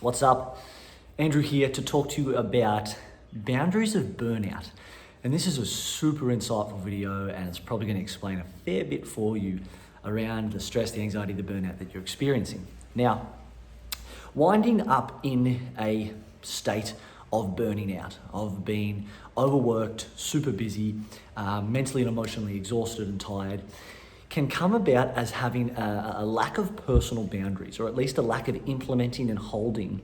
What's up? Andrew here to talk to you about boundaries of burnout. And this is a super insightful video, and it's probably going to explain a fair bit for you around the stress, the anxiety, the burnout that you're experiencing. Now, winding up in a state of burning out, of being overworked, super busy, mentally and emotionally exhausted and tired, can come about as having a lack of personal boundaries, or at least a lack of implementing and holding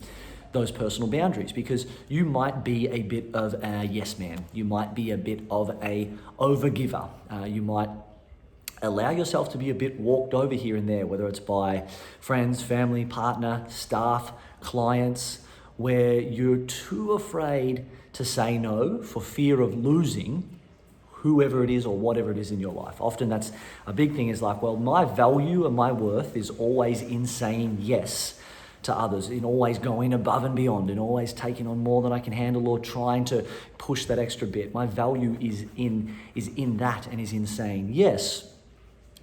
those personal boundaries, because you might be a bit of a yes man, you might be a bit of a overgiver, you might allow yourself to be a bit walked over here and there, whether it's by friends, family, partner, staff, clients, where you're too afraid to say no for fear of losing whoever it is or whatever it is in your life. Often that's a big thing, is like, well, my value and my worth is always in saying yes to others, in always going above and beyond, and always taking on more than I can handle, or trying to push that extra bit. My value is in that, and is in saying yes.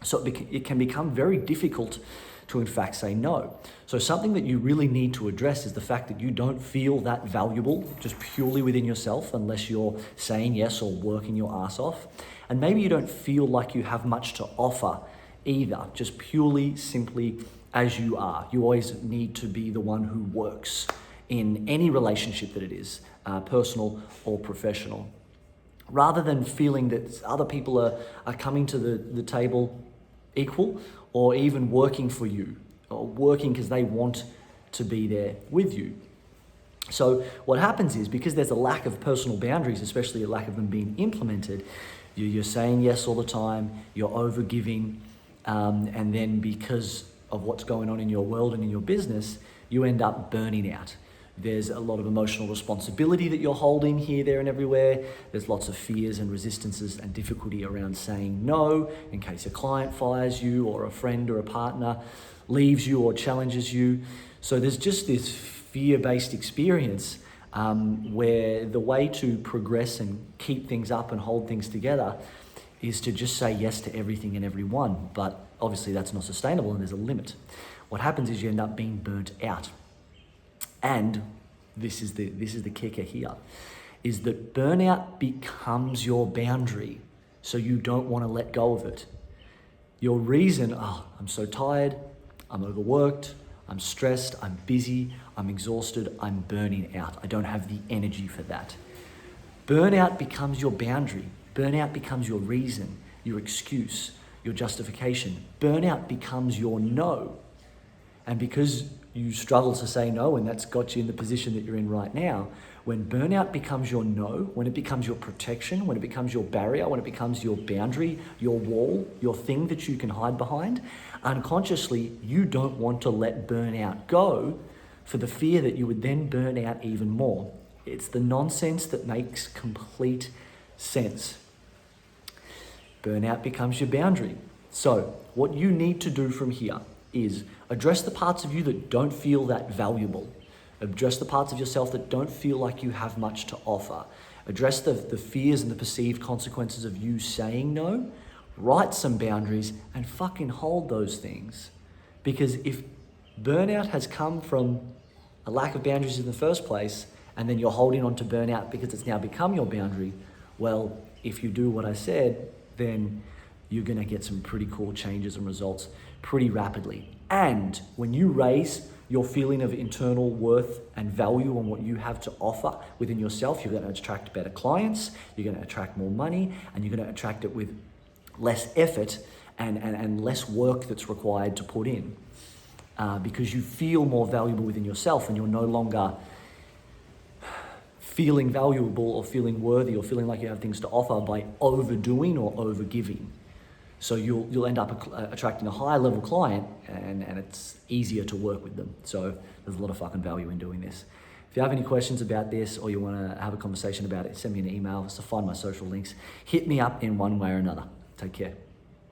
So it can become very difficult to in fact say no. So something that you really need to address is the fact that you don't feel that valuable just purely within yourself unless you're saying yes or working your ass off. And maybe you don't feel like you have much to offer either, just purely, simply as you are. You always need to be the one who works in any relationship that it is, personal or professional, rather than feeling that other people are coming to the table equal, or even working for you, or working because they want to be there with you. So what happens is, because there's a lack of personal boundaries, especially a lack of them being implemented, you're saying yes all the time, you're overgiving, and then because of what's going on in your world and in your business, you end up burning out. There's a lot of emotional responsibility that you're holding here, there, and everywhere. There's lots of fears and resistances and difficulty around saying no in case a client fires you, or a friend or a partner leaves you or challenges you. So there's just this fear-based experience where the way to progress and keep things up and hold things together is to just say yes to everything and everyone. But obviously that's not sustainable, and there's a limit. What happens is you end up being burnt out. And this is the kicker here, is that burnout becomes your boundary, so you don't want to let go of it. Your reason, I'm so tired, I'm overworked, I'm stressed, I'm busy, I'm exhausted, I'm burning out. I don't have the energy for that. Burnout becomes your boundary. Burnout becomes your reason, your excuse, your justification. Burnout becomes your no. And because you struggle to say no, and that's got you in the position that you're in right now, when burnout becomes your no, when it becomes your protection, when it becomes your barrier, when it becomes your boundary, your wall, your thing that you can hide behind, unconsciously, you don't want to let burnout go for the fear that you would then burn out even more. It's the nonsense that makes complete sense. Burnout becomes your boundary. So what you need to do from here is address the parts of you that don't feel that valuable. Address the parts of yourself that don't feel like you have much to offer. Address the fears and the perceived consequences of you saying no. Write some boundaries and fucking hold those things. Because if burnout has come from a lack of boundaries in the first place, and then you're holding on to burnout because it's now become your boundary, well, if you do what I said, then you're gonna get some pretty cool changes and results pretty rapidly. And when you raise your feeling of internal worth and value on what you have to offer within yourself, you're gonna attract better clients, you're gonna attract more money, and you're gonna attract it with less effort and less work that's required to put in. Because you feel more valuable within yourself, and you're no longer feeling valuable or feeling worthy or feeling like you have things to offer by overdoing or overgiving. So you'll end up attracting a higher level client, and it's easier to work with them. So there's a lot of fucking value in doing this. If you have any questions about this, or you want to have a conversation about it, send me an email. So find my social links. Hit me up in one way or another. Take care.